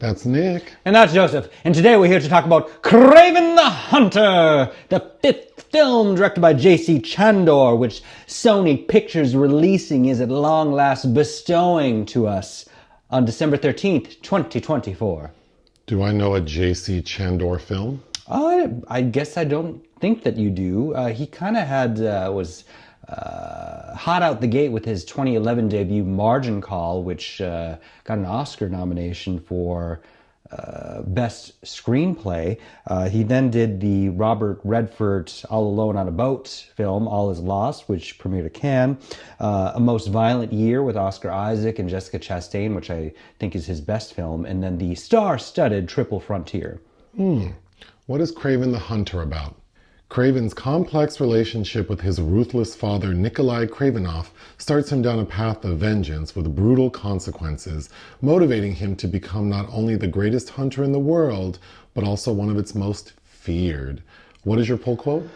That's Nick. And that's Joseph. And today we're here to talk about Kraven the Hunter, the fifth film directed by J.C. Chandor, which Sony Pictures Releasing is at long last bestowing to us on December 13th, 2024. Do I know a J.C. Chandor film? I guess I don't think that you do. He kind of was hot out the gate with his 2011 debut Margin Call, which got an Oscar nomination for Best Screenplay. He then did the Robert Redford All Alone on a Boat film, All Is Lost, which premiered at Cannes. A Most Violent Year with Oscar Isaac and Jessica Chastain, which I think is his best film. And then the star-studded Triple Frontier. What is Kraven the Hunter about? Kraven's complex relationship with his ruthless father, Nikolai Kravinoff, starts him down a path of vengeance with brutal consequences, motivating him to become not only the greatest hunter in the world, but also one of its most feared. What is your pull quote?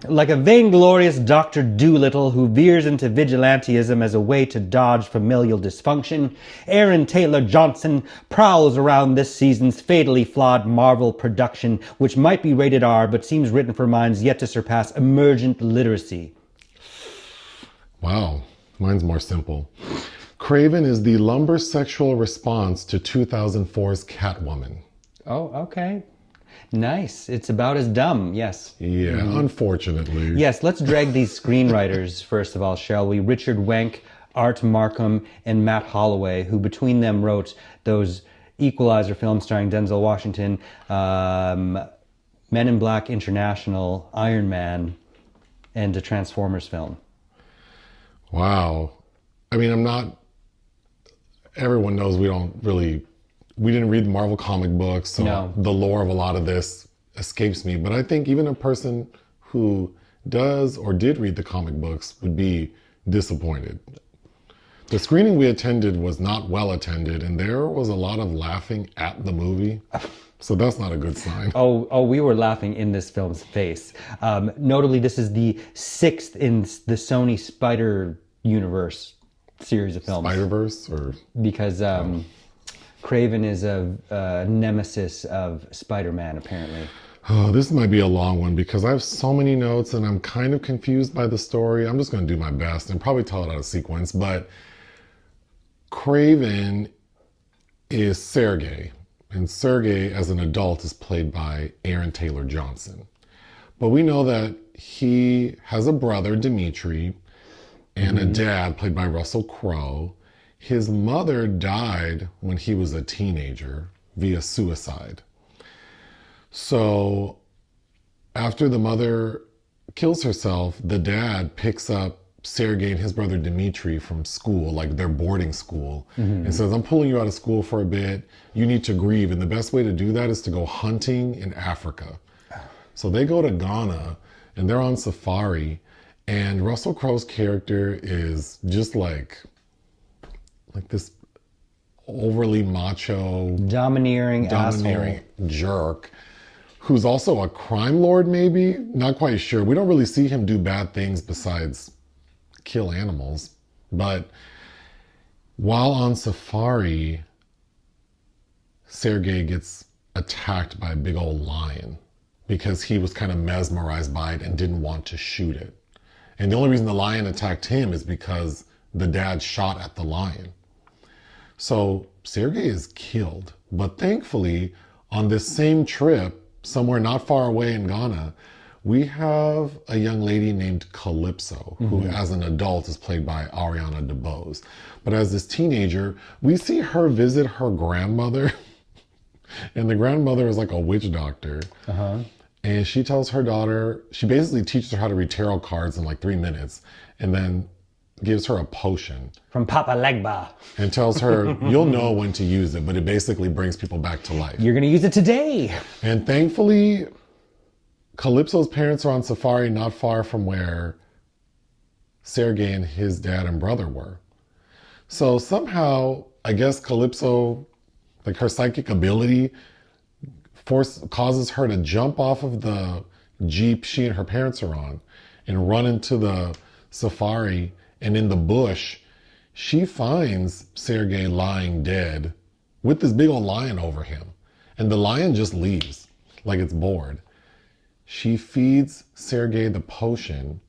Like a vainglorious Dr. Doolittle who veers into vigilantism as a way to dodge familial dysfunction, Aaron Taylor Johnson prowls around this season's fatally flawed Marvel production, which might be rated R but seems written for minds yet to surpass emergent literacy. Wow, mine's more simple. Kraven is the lumbersexual response to 2004's Catwoman. Oh, okay. Nice. It's about as dumb, yes. Yeah, unfortunately. Yes, let's drag these screenwriters, first of all, shall we? Richard Wenk, Art Markham, and Matt Holloway, who between them wrote those Equalizer films starring Denzel Washington, Men in Black International, Iron Man, and a Transformers film. Wow. I mean, everyone knows we didn't read the Marvel comic books, so No. The lore of a lot of this escapes me. But I think even a person who does or did read the comic books would be disappointed. The screening we attended was not well attended, and there was a lot of laughing at the movie. So that's not a good sign. Oh, we were laughing in this film's face. Notably, this is the sixth in the Sony Spider Universe series of films. Spider-Verse? Because Kraven is a nemesis of Spider-Man, apparently. Oh, this might be a long one because I have so many notes and I'm kind of confused by the story. I'm just going to do my best and probably tell it out of sequence. But Kraven is Sergei. And Sergei, as an adult, is played by Aaron Taylor Johnson. But we know that he has a brother, Dmitri, and a dad, played by Russell Crowe. His mother died when he was a teenager via suicide. So after the mother kills herself, the dad picks up Sergei and his brother Dmitri from school, like their boarding school, and says, I'm pulling you out of school for a bit. You need to grieve. And the best way to do that is to go hunting in Africa. So they go to Ghana and they're on safari. And Russell Crowe's character is just like this overly macho, Domineering asshole. jerk who's also a crime lord, maybe? Not quite sure. We don't really see him do bad things besides kill animals. But while on safari, Sergei gets attacked by a big old lion because he was kind of mesmerized by it and didn't want to shoot it. And the only reason the lion attacked him is because the dad shot at the lion. So Sergei is killed. But thankfully, on this same trip, somewhere not far away in Ghana, we have a young lady named Calypso, who as an adult is played by Ariana DeBose. But as this teenager, we see her visit her grandmother. And the grandmother is like a witch doctor. And she tells her daughter, she basically teaches her how to read tarot cards in like 3 minutes. And then gives her a potion. From Papa Legba. And tells her, you'll know when to use it, but it basically brings people back to life. You're going to use it today. And thankfully, Calypso's parents are on safari not far from where Sergei and his dad and brother were. So somehow, I guess Calypso, like her psychic ability, causes her to jump off of the Jeep she and her parents are on and run into the safari. And in the bush, she finds Sergei lying dead with this big old lion over him. And the lion just leaves like it's bored. She feeds Sergei the potion,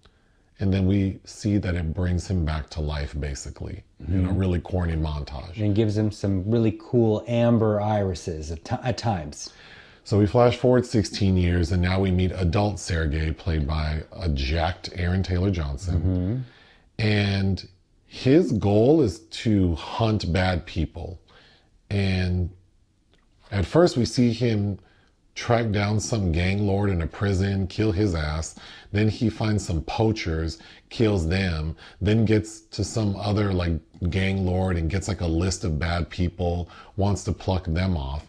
and then we see that it brings him back to life, basically, in a really corny montage. And gives him some really cool amber irises at times. So we flash forward 16 years, and now we meet adult Sergei, played by a jacked Aaron Taylor Johnson. And his goal is to hunt bad people. And at first we see him track down some gang lord in a prison, kill his ass. Then he finds some poachers, kills them, then gets to some other like gang lord and gets like a list of bad people, wants to pluck them off.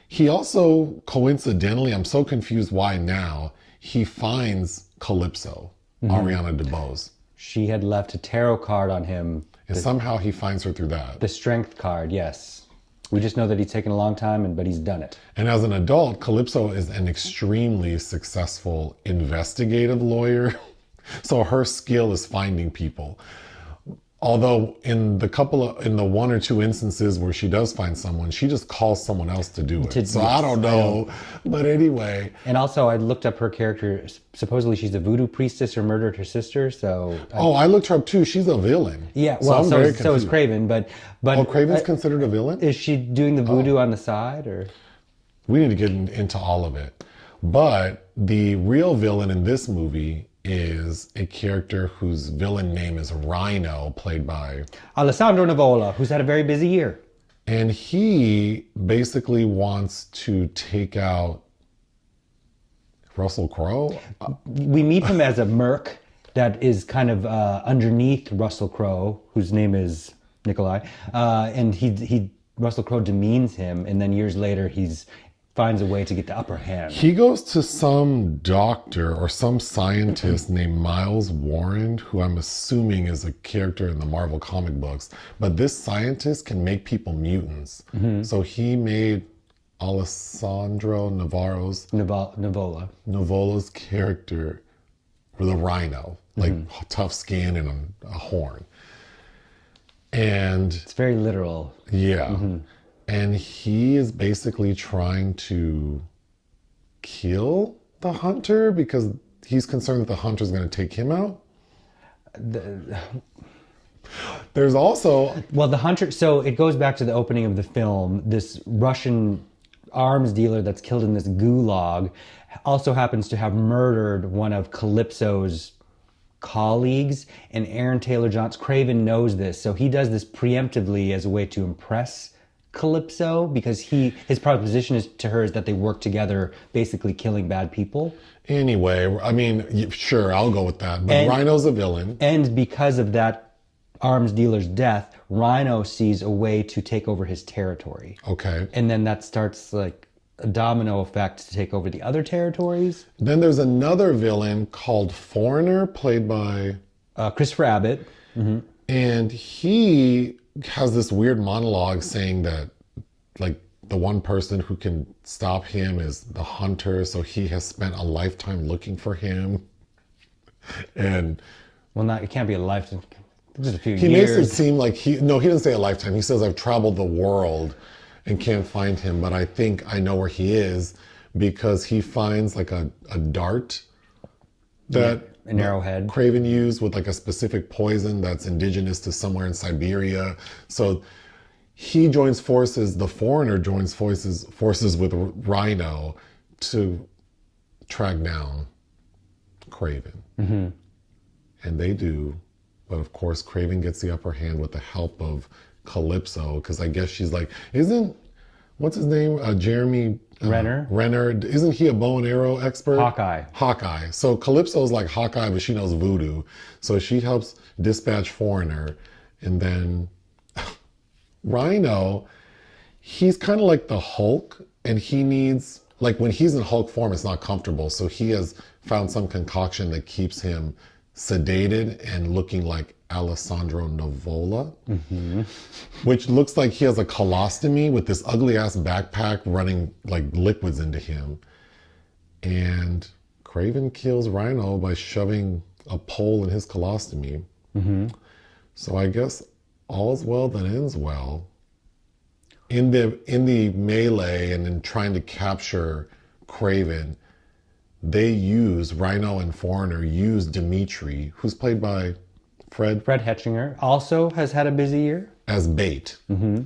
He also, coincidentally, I'm so confused why now, he finds Calypso, Ariana DeBose. She had left a tarot card on him. And somehow he finds her through that. The strength card, yes. We just know that he's taken a long time, but he's done it. And as an adult, Calypso is an extremely successful investigative lawyer. So her skill is finding people. Although in the one or two instances where she does find someone, she just calls someone else to do it. So I don't know. But anyway. And also I looked up her character. Supposedly she's a voodoo priestess who murdered her sister. So I looked her up too. She's a villain. Yeah, well, so is Kraven, but Kraven's considered a villain? Is she doing the voodoo on the side, or? We need to get into all of it. But the real villain in this movie is a character whose villain name is Rhino, played by Alessandro Nivola, who's had a very busy year. And he basically wants to take out Russell Crowe. We meet him as a merc that is kind of underneath Russell Crowe, whose name is Nikolai. And Russell Crowe demeans him, and then years later he's finds a way to get the upper hand. He goes to some doctor or some scientist named Miles Warren, who I'm assuming is a character in the Marvel comic books. But this scientist can make people mutants. So he made Alessandro Nivola's character with a rhino, like tough skin and a horn. And it's very literal. Yeah. And he is basically trying to kill the hunter because he's concerned that the hunter is going to take him out. There's also... Well, the hunter... So it goes back to the opening of the film. This Russian arms dealer that's killed in this gulag also happens to have murdered one of Calypso's colleagues. And Aaron Taylor Johnson, Kraven, knows this. So he does this preemptively as a way to impress Calypso, because his proposition to her is that they work together, basically killing bad people. Anyway, I mean, sure, I'll go with that. But Rhino's a villain. And because of that arms dealer's death, Rhino sees a way to take over his territory. Okay. And then that starts like a domino effect to take over the other territories. Then there's another villain called Foreigner, played by Christopher Abbott. And he has this weird monologue saying that like the one person who can stop him is the hunter, so he has spent a lifetime looking for him. And it can't be a lifetime, just a few years. He makes it seem like he doesn't say a lifetime. He says, I've traveled the world and can't find him, but I think I know where he is, because he finds like a dart that an arrowhead Kraven used with like a specific poison that's indigenous to somewhere in Siberia. So he joins forces, the Foreigner joins forces with Rhino to track down Kraven. And they do. But of course, Kraven gets the upper hand with the help of Calypso, because I guess she's like, what's his name? Jeremy Renner. Isn't he a bow and arrow expert? Hawkeye. So Calypso's like Hawkeye, but she knows voodoo. So she helps dispatch Foreigner. And then Rhino, he's kind of like the Hulk, and he needs, like when he's in Hulk form, it's not comfortable. So he has found some concoction that keeps him sedated and looking like Alessandro Nivola, which looks like he has a colostomy with this ugly ass backpack running like liquids into him. And Kraven kills Rhino by shoving a pole in his colostomy. So I guess all's well that ends well. in the melee and in trying to capture Kraven, Rhino and Foreigner use Dmitri, who's played by Fred Hechinger, also has had a busy year. As bait. Mm-hmm.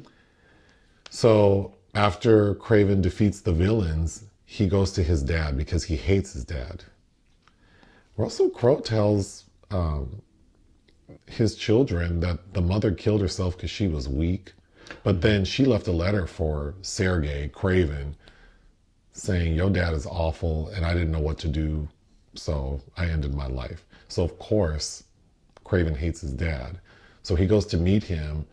So after Kraven defeats the villains, he goes to his dad because he hates his dad. Russell Crowe tells his children that the mother killed herself because she was weak. But then she left a letter for Sergei, Kraven, saying, your dad is awful and I didn't know what to do, so I ended my life. So of course, Kraven hates his dad. So he goes to meet him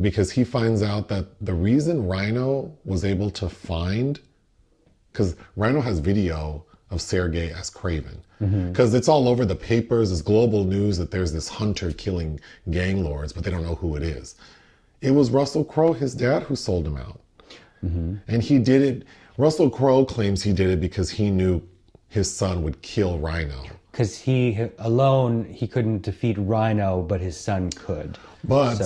because he finds out that the reason Rhino was able to find, because Rhino has video of Sergei as Kraven, because it's all over the papers, it's global news that there's this hunter killing gang lords, but they don't know who it is. It was Russell Crowe, his dad, who sold him out. Mm-hmm. And he did it. Russell Crowe claims he did it because he knew his son would kill Rhino. Because he couldn't defeat Rhino, but his son could. But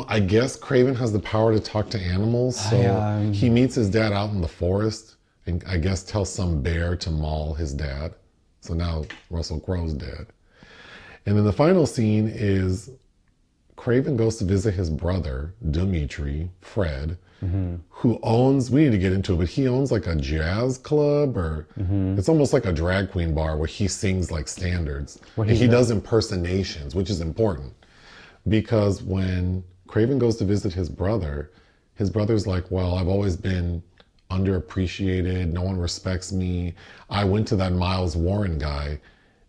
I guess Kraven has the power to talk to animals. So he meets his dad out in the forest and I guess tells some bear to maul his dad. So now Russell Crowe's dead. And then the final scene is Kraven goes to visit his brother, Dmitri, Fred, who owns, we need to get into it, but he owns like a jazz club or it's almost like a drag queen bar where he sings like standards. And he does impersonations, which is important because when Kraven goes to visit his brother's like, well, I've always been underappreciated. No one respects me. I went to that Miles Warren guy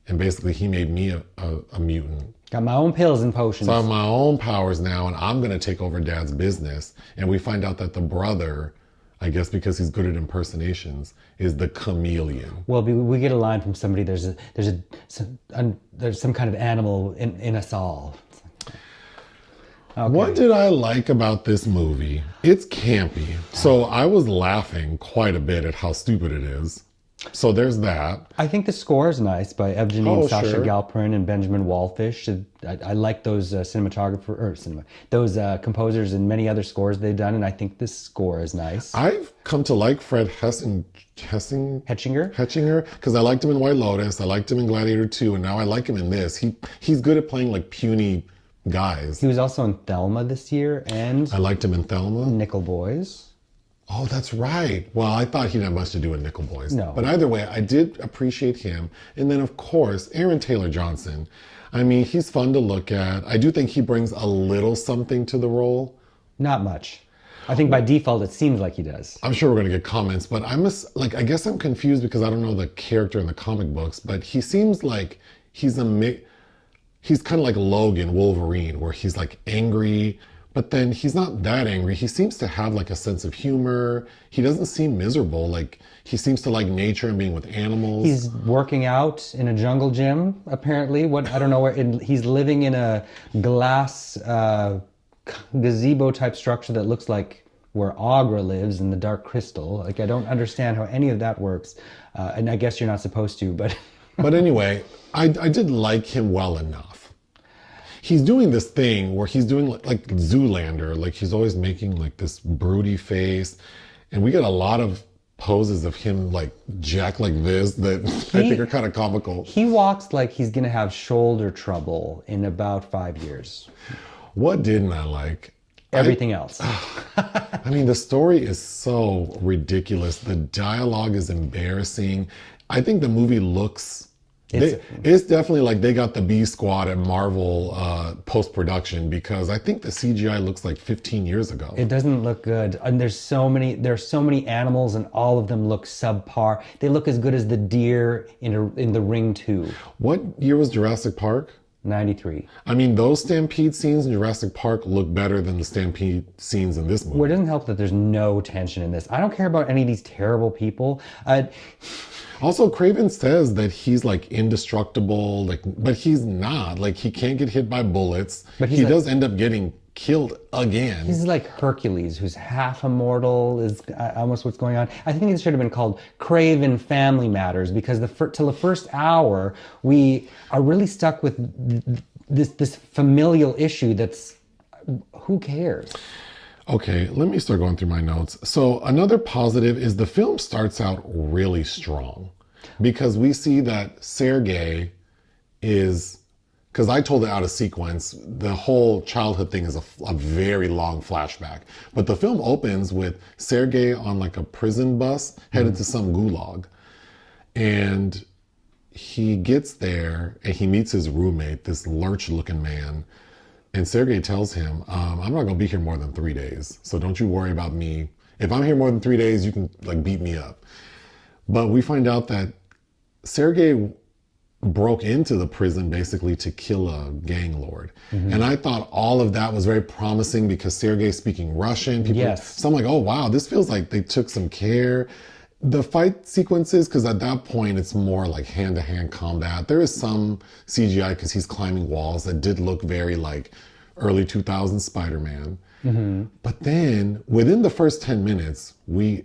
and basically he made me a mutant. Got my own pills and potions. So I have my own powers now, and I'm going to take over Dad's business. And we find out that the brother, I guess because he's good at impersonations, is the Chameleon. Well, we get a line from somebody. There's some kind of animal in us all. Okay. What did I like about this movie? It's campy. So I was laughing quite a bit at how stupid it is. So there's that. I think the score is nice by Evgeny and Sasha Galperin and Benjamin Wallfish. I like those those composers and many other scores they've done, and I think this score is nice. I've come to like Fred Hechinger because I liked him in White Lotus, I liked him in Gladiator 2, and now I like him in this. He's good at playing like puny guys. He was also in Thelma this year, and I liked him in Thelma. Nickel Boys. Oh, that's right. Well, I thought he didn't have much to do with Nickel Boys. No. But either way, I did appreciate him. And then, of course, Aaron Taylor Johnson. I mean, he's fun to look at. I do think he brings a little something to the role. Not much. I think by default, it seems like he does. I'm sure we're going to get comments, but I guess I'm confused because I don't know the character in the comic books, but he seems like he's kind of like Logan, Wolverine, where he's like angry, but then he's not that angry. He seems to have like a sense of humor. He doesn't seem miserable. Like he seems to like nature and being with animals. He's working out in a jungle gym, apparently. I don't know where. He's living in a glass gazebo type structure that looks like where Agra lives in the Dark Crystal. Like I don't understand how any of that works. And I guess you're not supposed to, but. But anyway, I did like him well enough. He's doing this thing where he's doing like Zoolander, like he's always making like this broody face, and we get a lot of poses of him like jacked like this that I think are kind of comical. He walks like he's gonna have shoulder trouble in about 5 years. What didn't I like? Everything else. I mean, the story is so ridiculous. The dialogue is embarrassing. I think the movie looks... It's definitely like they got the B squad at Marvel post-production because I think the CGI looks like 15 years ago. It doesn't look good. And there's so many animals and all of them look subpar. They look as good as the deer in The Ring 2. What year was Jurassic Park? 93. I mean, those stampede scenes in Jurassic Park look better than the stampede scenes in this movie. Well, it doesn't help that there's no tension in this. I don't care about any of these terrible people. Also, Kraven says that he's like indestructible, but he's not. Like he can't get hit by bullets. But he does end up getting killed again. He's like Hercules, who's half immortal, is almost what's going on. I think it should have been called Kraven Family Matters because till the first hour, we are really stuck with this familial issue that's, who cares? Okay, let me start going through my notes. So another positive is the film starts out really strong because we see that Sergei is, because I told it out of sequence, the whole childhood thing is a very long flashback. But the film opens with Sergei on like a prison bus headed to some gulag. And he gets there and he meets his roommate, this lurch looking man. And Sergei tells him, I'm not going to be here more than 3 days. So don't you worry about me. If I'm here more than 3 days, you can like beat me up. But we find out that Sergei broke into the prison basically to kill a gang lord. And I thought all of that was very promising because Sergei's speaking Russian. So I'm like, oh, wow, this feels like they took some care. The fight sequences, because at that point it's more like hand-to-hand combat. There is some CGI because he's climbing walls that did look very like early 2000s Spider-Man. But then within the first 10 minutes,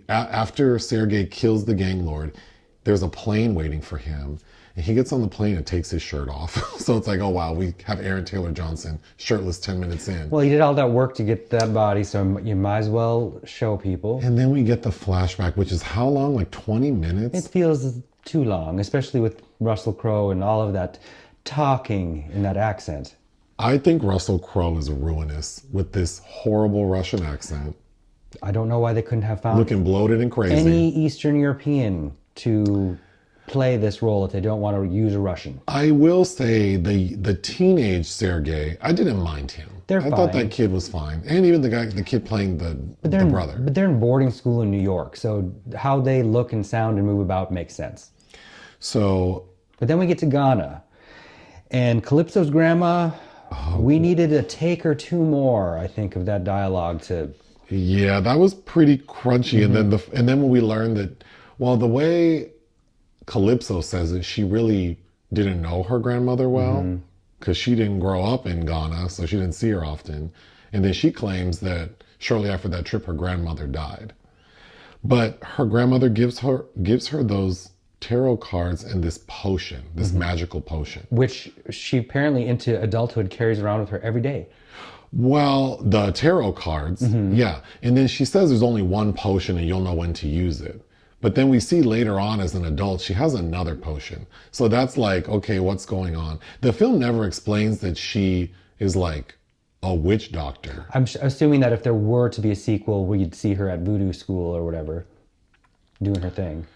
after Sergei kills the gang lord, there's a plane waiting for him. And he gets on the plane and takes his shirt off. So it's like, oh, wow, we have Aaron Taylor Johnson shirtless 10 minutes in. Well, he did all that work to get that body, so you might as well show people. And then we get the flashback, which is how long? Like 20 minutes? It feels too long, especially with Russell Crowe and all of that talking in that accent. I think Russell Crowe is ruinous with this horrible Russian accent. I don't know why they couldn't have found looking bloated and crazy. Any Eastern European to play this role if they don't want to use a Russian. I will say the teenage Sergei, I didn't mind him. I thought that kid was fine. And even the kid playing the brother. But they're in boarding school in New York, so how they look and sound and move about makes sense. So... But then we get to Ghana. And Calypso's grandma, we needed a take or two more, I think, of that dialogue to... Yeah, that was pretty crunchy. And then when we learned that, well, the way Calypso says it, she really didn't know her grandmother well because she didn't grow up in Ghana, so she didn't see her often. And then she claims that shortly after that trip, her grandmother died. But her grandmother gives her those tarot cards and this potion, this magical potion. Which she apparently into adulthood carries around with her every day. Well, the tarot cards, yeah. And then she says there's only one potion and you'll know when to use it. But then we see later on as an adult, she has another potion. So that's like, okay, what's going on? The film never explains that she is like a witch doctor. I'm assuming that if there were to be a sequel, we'd see her at voodoo school or whatever, doing her thing.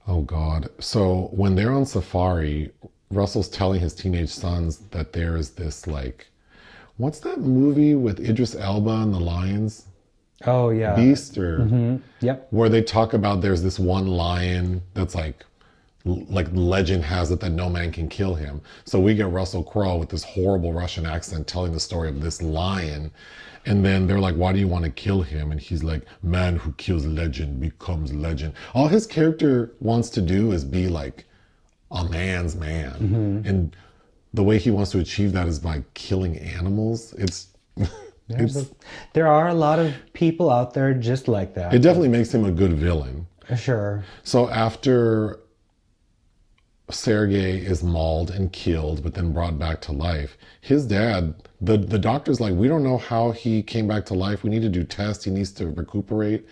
Oh, God. So when they're on safari, Russell's telling his teenage sons that there is this like, what's that movie with Idris Elba and the lions? Oh, yeah. Beast or Yep. Where they talk about there's this one lion that's like legend has it that no man can kill him. So we get Russell Crowe with this horrible Russian accent telling the story of this lion. And then they're like, why do you want to kill him? And he's like, man who kills legend becomes legend. All his character wants to do is be like a man's man. And the way he wants to achieve that is by killing animals. There are a lot of people out there just like that. It definitely makes him a good villain. Sure. So after Sergei is mauled and killed, but then brought back to life, his dad, the doctor's like, we don't know how he came back to life. We need to do tests. He needs to recuperate.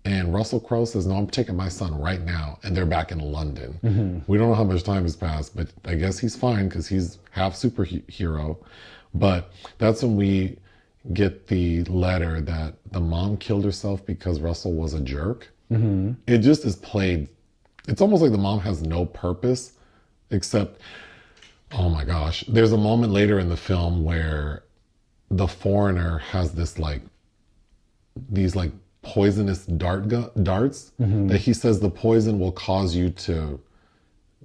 And Russell Crowe says, no, I'm taking my son right now. And they're back in London. We don't know how much time has passed, but I guess he's fine because he's half superhero. But that's when we get the letter that the mom killed herself because Russell was a jerk. It just is played. It's almost like the mom has no purpose except, oh my gosh, there's a moment later in the film where the foreigner has this like, these like poisonous darts that he says the poison will cause you to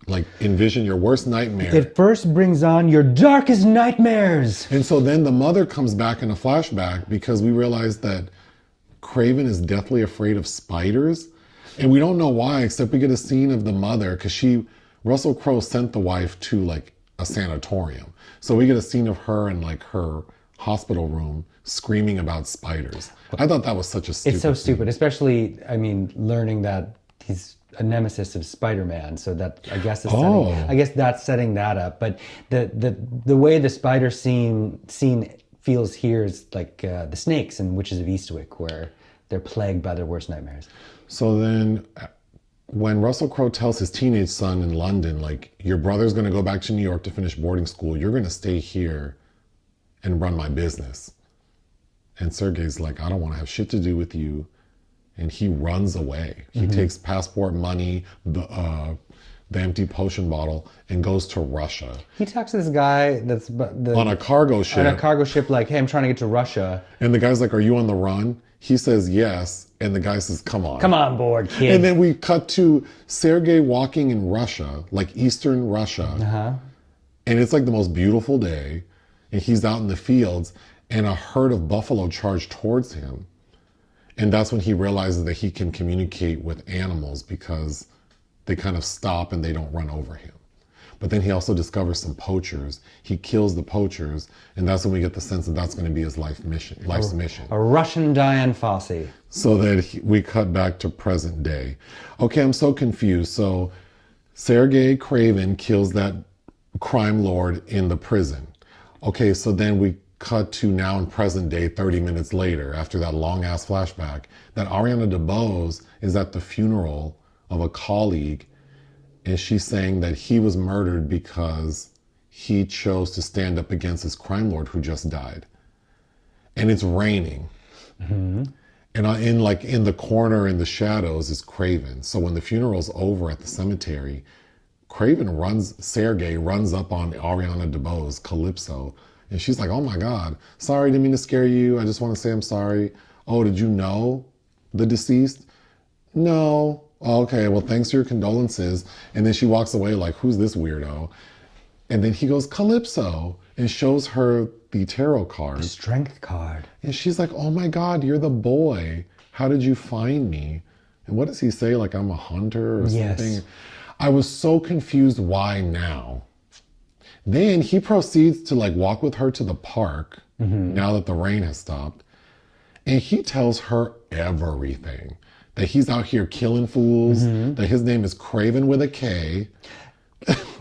like envision your worst nightmare. It first brings on your darkest nightmares. And so then the mother comes back in a flashback because we realize that Kraven is deathly afraid of spiders. And we don't know why, except we get a scene of the mother because Russell Crowe sent the wife to like a sanatorium. So we get a scene of her in like her hospital room screaming about spiders. I thought that was such a stupid It's so stupid, scene. especially, I mean, learning that he's a nemesis of Spider-Man. So that, I guess, that's setting that up. But the way the spider scene feels here is like the snakes in Witches of Eastwick, where they're plagued by their worst nightmares. So then when Russell Crowe tells his teenage son in London, like, your brother's going to go back to New York to finish boarding school, you're going to stay here and run my business. And Sergei's like, I don't want to have shit to do with you. And he runs away. He takes passport money, the empty potion bottle, and goes to Russia. He talks to this guy that's on a cargo ship. On a cargo ship, like, hey, I'm trying to get to Russia. And the guy's like, are you on the run? He says yes. And the guy says, come on. Come on board, kid. And then we cut to Sergei walking in Russia, like Eastern Russia. Uh-huh. And it's like the most beautiful day. And he's out in the fields. And a herd of buffalo charge towards him. And that's when he realizes that he can communicate with animals because they kind of stop and they don't run over him. But then he also discovers some poachers. He kills the poachers, and that's when we get the sense that that's going to be his life's mission. A Russian Diane Fossey. So that we cut back to present day. Okay, I'm so confused. So Sergei Kraven kills that crime lord in the prison. Okay, so then we cut to now in present day, 30 minutes later, after that long-ass flashback, that Ariana DeBose is at the funeral of a colleague, and she's saying that he was murdered because he chose to stand up against his crime lord who just died. And it's raining. Mm-hmm. And in the corner in the shadows is Kraven. So when the funeral's over at the cemetery, Sergei runs up on Ariana DeBose, Calypso, and she's like, oh my God, sorry, didn't mean to scare you. I just want to say I'm sorry. Oh, did you know the deceased? No. Oh, okay, well, thanks for your condolences. And then she walks away like, who's this weirdo? And then he goes, Calypso, and shows her the tarot card. The strength card. And she's like, oh my God, you're the boy. How did you find me? And what does he say? Like, I'm a hunter or something? Yes. I was so confused. Why now? Then he proceeds to like walk with her to the park now that the rain has stopped. And he tells her everything. That he's out here killing fools, that his name is Kraven with a K.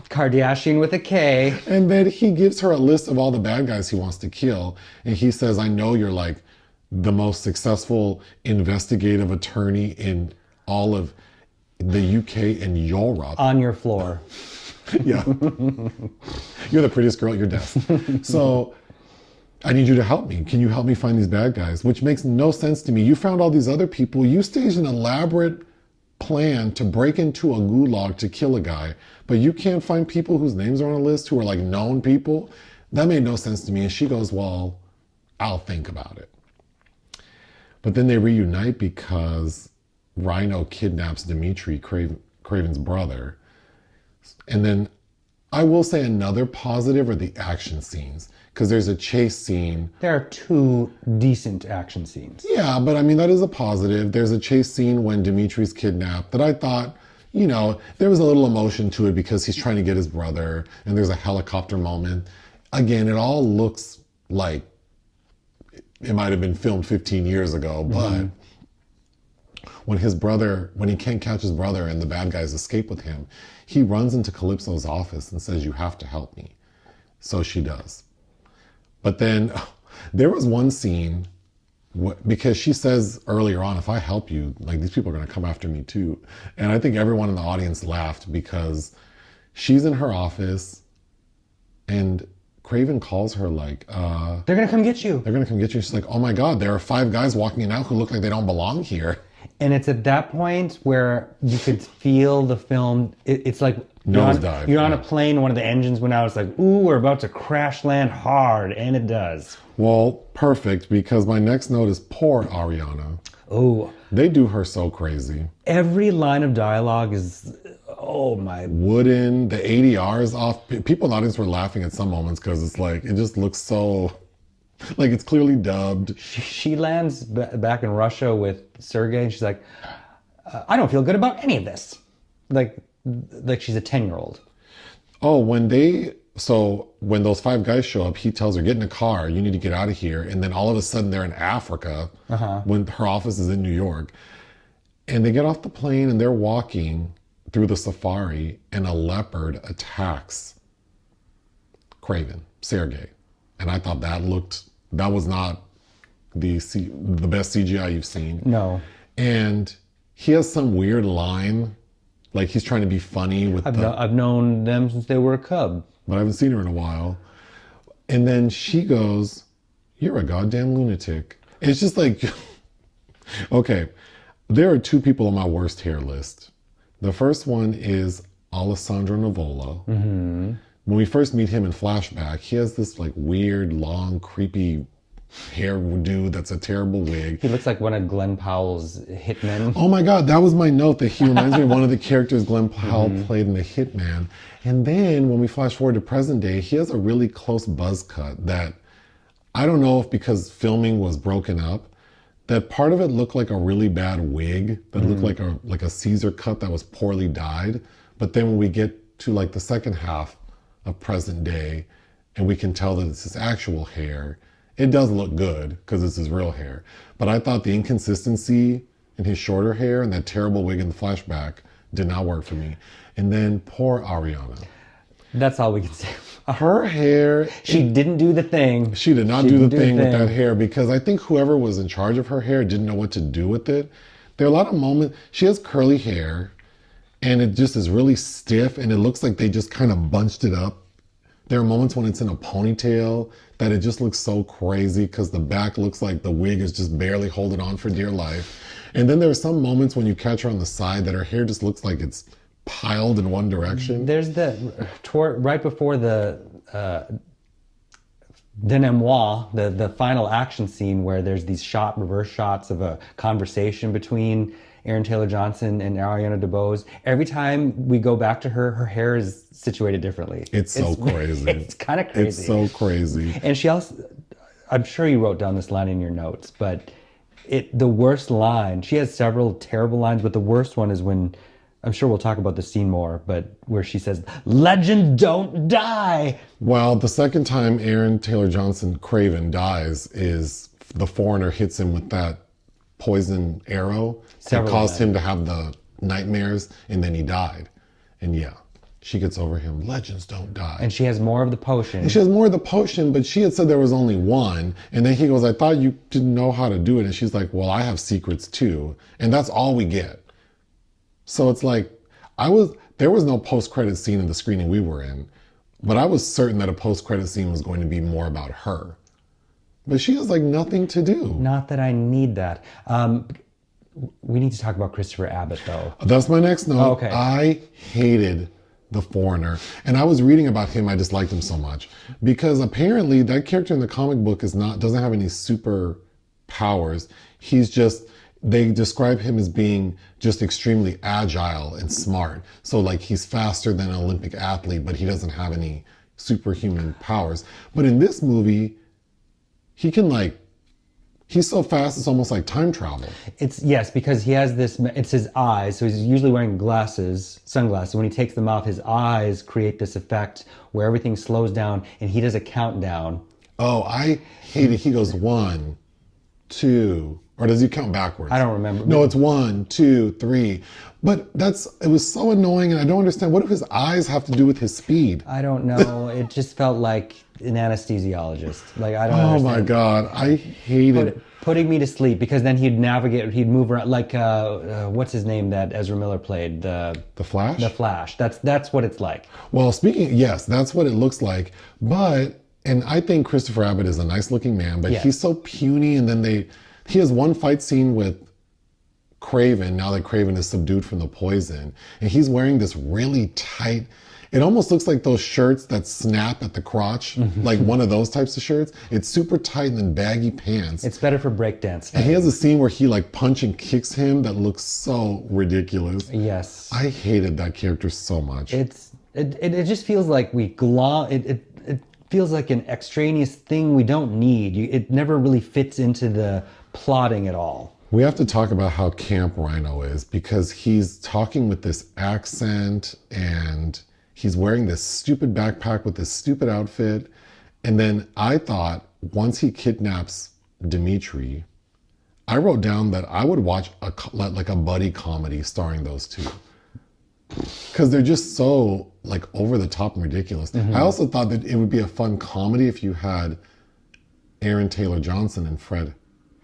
Kardashian with a K. And then he gives her a list of all the bad guys he wants to kill. And he says, I know you're like the most successful investigative attorney in all of the UK and Europe. On your floor. Yeah. You're the prettiest girl at your desk. So I need you to help me. Can you help me find these bad guys? Which makes no sense to me. You found all these other people. You staged an elaborate plan to break into a gulag to kill a guy, but you can't find people whose names are on a list who are like known people. That made no sense to me. And she goes, well, I'll think about it. But then they reunite because Rhino kidnaps Dmitri, Kraven's brother. And then I will say another positive are the action scenes, because there's a chase scene. There are 2 decent action scenes. Yeah, but I mean, that is a positive. There's a chase scene when Dimitri's kidnapped that I thought, you know, there was a little emotion to it because he's trying to get his brother, and there's a helicopter moment. Again, it all looks like it might have been filmed 15 years ago, but when he can't catch his brother and the bad guys escape with him, he runs into Calypso's office and says, you have to help me. So she does. But then there was one scene because she says earlier on, if I help you, like these people are going to come after me too. And I think everyone in the audience laughed because she's in her office and Kraven calls her like, they're going to come get you. They're going to come get you. She's like, oh my God, there are 5 guys walking in now who look like they don't belong here. And it's at that point where you could feel the film. It's like you're on a plane, one of the engines went out. It's like, ooh, we're about to crash land hard. And it does. Well, perfect, because my next note is poor Ariana. Oh. They do her so crazy. Every line of dialogue is, oh my. Wooden, the ADR is off. People in the audience were laughing at some moments because it's like, it just looks so, like it's clearly dubbed. She lands back in Russia with Sergei and she's like, I don't feel good about any of this. Like she's a 10-year-old. Oh, when those 5 guys show up, he tells her, get in a car, you need to get out of here. And then all of a sudden they're in Africa when her office is in New York. And they get off the plane and they're walking through the safari and a leopard attacks Kraven, Sergei. And I thought that looked that was not the best CGI you've seen. No. And he has some weird line, like he's trying to be funny with I've known them since they were a cub. but I haven't seen her in a while. And then she goes, "You're a goddamn lunatic." It's just like, okay, there are two people on my worst hair list. The first one is Alessandro Nivola. Mm-hmm. When we first meet him in Flashback, he has this like weird, long, creepy hair dude that's a terrible wig. He looks like one of Glenn Powell's hitmen. Oh my God, that was my note, that he reminds me of one of the characters Glenn Powell played in The Hitman. And then when we flash forward to present day, he has a really close buzz cut that I don't know if because filming was broken up, that part of it looked like a really bad wig that looked like a Caesar cut that was poorly dyed. But then when we get to like the second half of present day and we can tell that it's his actual hair, it does look good because it's his real hair. But I thought the inconsistency in his shorter hair and that terrible wig in the flashback did not work for me. And then poor Ariana. That's all we can say. Her hair... She didn't do the thing. She did not do the thing with that hair, because I think whoever was in charge of her hair didn't know what to do with it. There are a lot of moments... She has curly hair, and it just is really stiff, and it looks like they just kind of bunched it up. There are moments when it's in a ponytail that it just looks so crazy because the back looks like the wig is just barely holding on for dear life. And then there are some moments when you catch her on the side that her hair just looks like it's piled in one direction. There's right before the denouement, the final action scene where there's these reverse shots of a conversation between Aaron Taylor-Johnson and Ariana DeBose. Every time we go back to her hair is situated differently. It's so crazy. It's kind of crazy. It's so crazy. And she also, I'm sure you wrote down this line in your notes, but the worst line, she has several terrible lines, but the worst one is when, I'm sure we'll talk about the scene more, but where she says, "Legend don't die." Well, the second time Aaron Taylor-Johnson Kraven dies is the foreigner hits him with that poison arrow that caused him to have the nightmares, and then he died. And yeah, she gets over him. Legends don't die. And she has more of the potion. And she has more of the potion, but she had said there was only one. And then he goes, "I thought you didn't know how to do it." And she's like, "Well, I have secrets too." And that's all we get. So it's like, there was no post-credit scene in the screening we were in, but I was certain that a post-credit scene was going to be more about her. But she has like nothing to do. Not that I need that. We need to talk about Christopher Abbott though. That's my next note. Oh, okay. I hated the foreigner. And I was reading about him, I disliked him so much. Because apparently that character in the comic book doesn't have any super powers. He's just, they describe him as being just extremely agile and smart. So like he's faster than an Olympic athlete, but he doesn't have any superhuman powers. But in this movie, he can he's so fast, it's almost like time travel. Yes, because he has it's his eyes. So he's usually wearing sunglasses. When he takes them off, his eyes create this effect where everything slows down and he does a countdown. Oh, I hate it. He goes 1, 2, or does he count backwards? I don't remember. No, it's 1, 2, 3. But it was so annoying, and I don't understand. What do his eyes have to do with his speed? I don't know. It just felt like an anesthesiologist. Like, I don't understand. Oh my God, I hated putting me to sleep, because then he'd move around, like, what's his name that Ezra Miller played? The Flash? The Flash. That's what it's like. Well, yes, that's what it looks like. And I think Christopher Abbott is a nice looking man, but he's so puny, and then he has one fight scene with Kraven, now that Kraven is subdued from the poison, and he's wearing this really tight, it almost looks like those shirts that snap at the crotch, like one of those types of shirts. It's super tight and then baggy pants. It's better for breakdance. And he has a scene where he punch and kicks him that looks so ridiculous. Yes. I hated that character so much. It just feels like it feels like an extraneous thing we don't need. It never really fits into the plotting at all. We have to talk about how camp Rhino is, because he's talking with this accent and he's wearing this stupid backpack with this stupid outfit. And then I thought, once he kidnaps Dmitri, I wrote down that I would watch a buddy comedy starring those two. Because they're just so over the top and ridiculous. I also thought that it would be a fun comedy if you had Aaron Taylor Johnson and Fred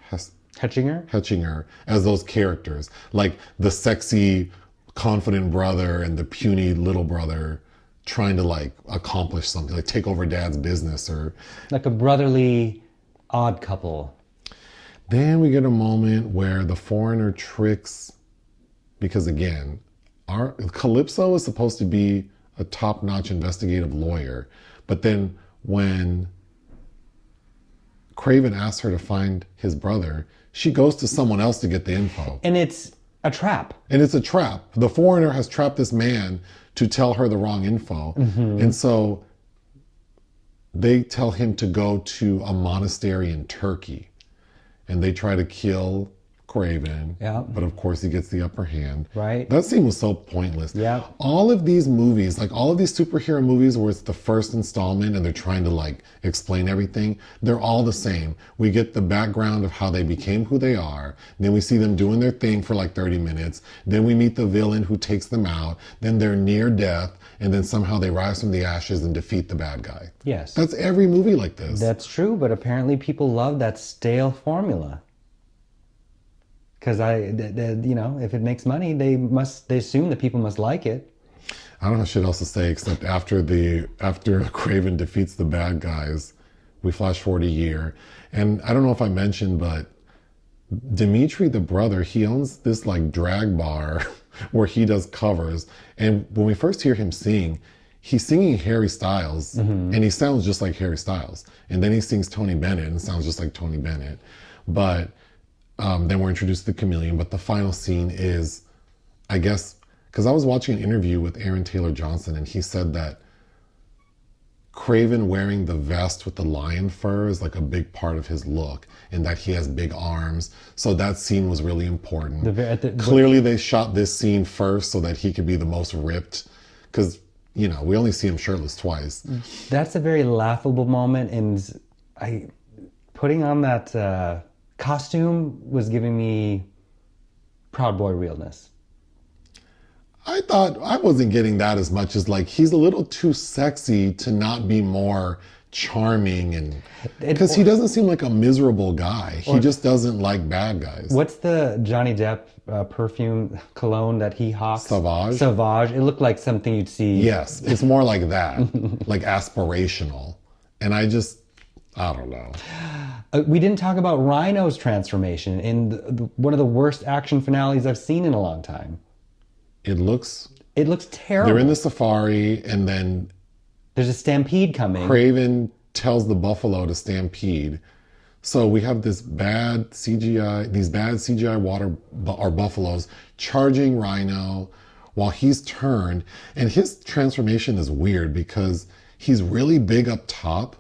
Hechinger? as those characters. Like the sexy, confident brother and the puny little brother trying to like accomplish something, like take over dad's business or... Like a brotherly odd couple. Then we get a moment where the foreigner tricks, because again, our Calypso is supposed to be a top-notch investigative lawyer, but then when Kraven asks her to find his brother, she goes to someone else to get the info. And it's a trap. And it's a trap. The foreigner has trapped this man to tell her the wrong info. Mm-hmm. And so they tell him to go to a monastery in Turkey. And they try to kill Kraven. Yeah. But of course he gets the upper hand. Right. That scene was so pointless. Yeah. All of these movies, like all of these superhero movies where it's the first installment and they're trying to like explain everything, they're all the same. We get the background of how they became who they are. Then we see them doing their thing for like 30 minutes. Then we meet the villain who takes them out. Then they're near death. And then somehow they rise from the ashes and defeat the bad guy. Yes. That's every movie like this. That's true, but apparently people love that stale formula. Because you know, if it makes money, they assume that people must like it. I don't have shit else to say except after Kraven defeats the bad guys, we flash forward a year. And I don't know if I mentioned, but Dmitri, the brother, he owns this like drag bar where he does covers. And when we first hear him sing, he's singing Harry Styles, mm-hmm. and he sounds just like Harry Styles. And then he sings Tony Bennett and sounds just like Tony Bennett. But then we're introduced to the Chameleon. But the final scene is, I guess, because I was watching an interview with Aaron Taylor Johnson, and he said that Kraven wearing the vest with the lion fur is like a big part of his look, and that he has big arms. So that scene was really important. Clearly they shot this scene first so that he could be the most ripped, because, you know, we only see him shirtless twice. That's a very laughable moment, and putting on that costume was giving me Proud Boy realness. I thought I wasn't getting that as much as like he's a little too sexy to not be more charming, and because he doesn't seem like a miserable guy. He just doesn't like bad guys. What's the Johnny Depp perfume cologne that he hawks? Sauvage. It looked like something you'd see. Yes, it's more like that, like aspirational. And I don't know. We didn't talk about Rhino's transformation in one of the worst action finales I've seen in a long time. It looks terrible. They're in the safari, and then there's a stampede coming. Kraven tells the buffalo to stampede. So we have these bad CGI buffaloes charging Rhino while he's turned. And his transformation is weird because he's really big up top,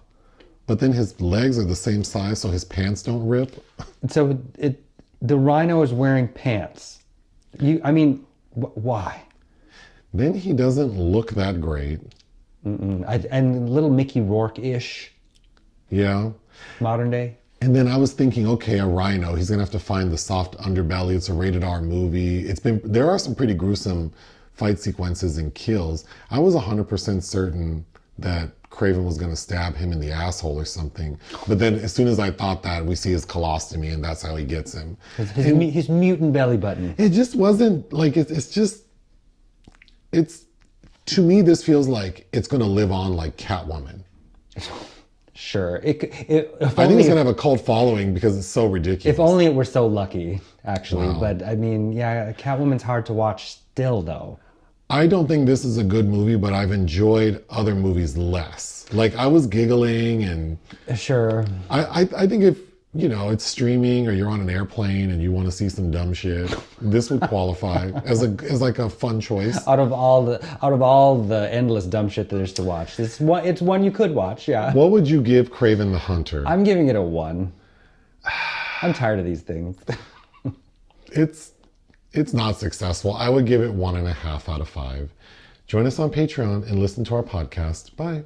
but then his legs are the same size, so his pants don't rip. So the Rhino is wearing pants. Why? Then he doesn't look that great. And little Mickey Rourke-ish. Yeah. Modern day. And then I was thinking, okay, a Rhino, he's going to have to find the soft underbelly. It's a rated R movie. There are some pretty gruesome fight sequences and kills. I was 100% certain that Kraven was going to stab him in the asshole or something. But then as soon as I thought that, we see his colostomy, and that's how he gets him. His mutant belly button. It just wasn't like, to me, this feels like it's going to live on like Catwoman. Sure. I think it's going to have a cult following because it's so ridiculous. If only it were so lucky, actually. Wow. But I mean, yeah, Catwoman's hard to watch still, though. I don't think this is a good movie, but I've enjoyed other movies less. Like, I was giggling, and sure. I think if, you know, it's streaming or you're on an airplane and you want to see some dumb shit, this would qualify as like a fun choice. Out of all the endless dumb shit that there's to watch, it's one you could watch. Yeah. What would you give Kraven the Hunter? I'm giving it a 1. I'm tired of these things. It's not successful. I would give it 1.5 out of 5. Join us on Patreon and listen to our podcast. Bye.